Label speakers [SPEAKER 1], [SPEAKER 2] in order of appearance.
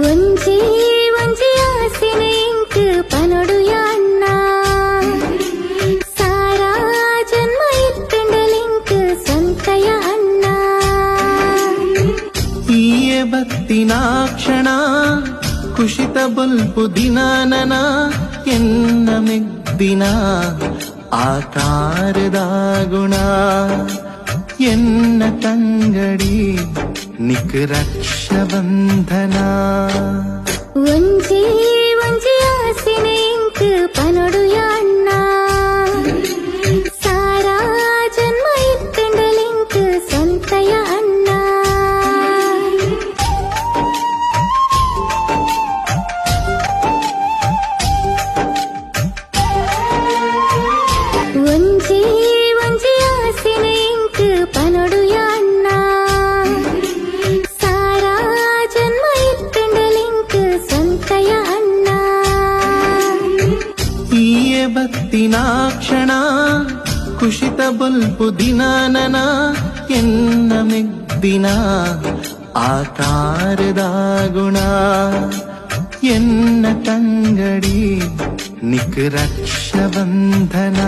[SPEAKER 1] ಒಂಜಿ ಒಂಜಿ ಆಸಿನ ಇಂಕ್ ಪನೊಡು ಯಾನ್ನ ಸಾರಾ ಜನ್ಮ ಇತ್ತಂಡಲಿಂಕ್ ಸ್ವಂತಯ ಅಣ್ಣ
[SPEAKER 2] ಈಯೆ ಬತ್ತಿನ ಕ್ಷಣ ಕುಶಿತ ಬಲ್ಪು ದಿನಾನನ ಎನ್ನ ಮೆಗ್ದಿನ ಆಕಾರದ ಗುಣ ಎನ್ನ ತಂಗಡಿ ನಿಕ್ ರಕ್ಷಾಬಂಧನ
[SPEAKER 1] ಒಂಜಿ ಒಂಜಿ ಆಸಿನ ಇಂಕ್ ಪನೊಡು ಯಾನ್ನ ಸಾರಾ ಜನ್ಮ ಇತ್ತಂಡಲಿಂಕ್ ಸ್ವಂತಯ ಅಣ್ಣ ಒಂಜಿ ಒಂಜಿ ಆಸಿನ ಇಂಕ್ ಪನೊಡು ಯಾನ್ನ ಸಾರಾ ಜನ್ಮ ಇತ್ತಂಡಲಿಂಕ್ ಸ್ವಂತಯ ಅಣ್ಣ
[SPEAKER 2] ಈಯೆ ಬತ್ತಿನ ಕ್ಷಣ ಕುಶಿತ ಬಲ್ಪು ದಿನಾನನ ಎನ್ನ ಮೆಗ್ದಿನ ಆಕಾರದ ಗುಣ ಎನ್ನ ತಂಗಡಿ ನಿಕ್ ರಕ್ಷಾಬಂಧನ